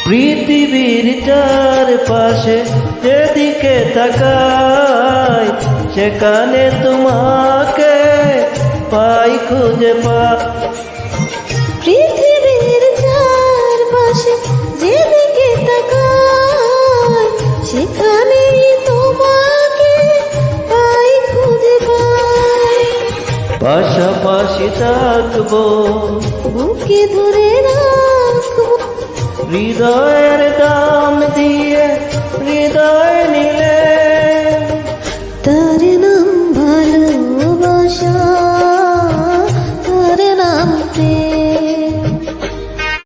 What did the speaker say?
পৃথিবীর চারপাশে যেদিকে তাকাই সেখানে তোমাকে পাই খুঁজে পাই। পৃথিবীর চারপাশে যেদিকে তাকাই সেখানেই তোমাকে পাই খুঁজে পাই। পাশাপাশি থাকবো, বুকে ধরে রাখবো, হৃদয়ের দাম দিয়ে হৃদয় নিয়ে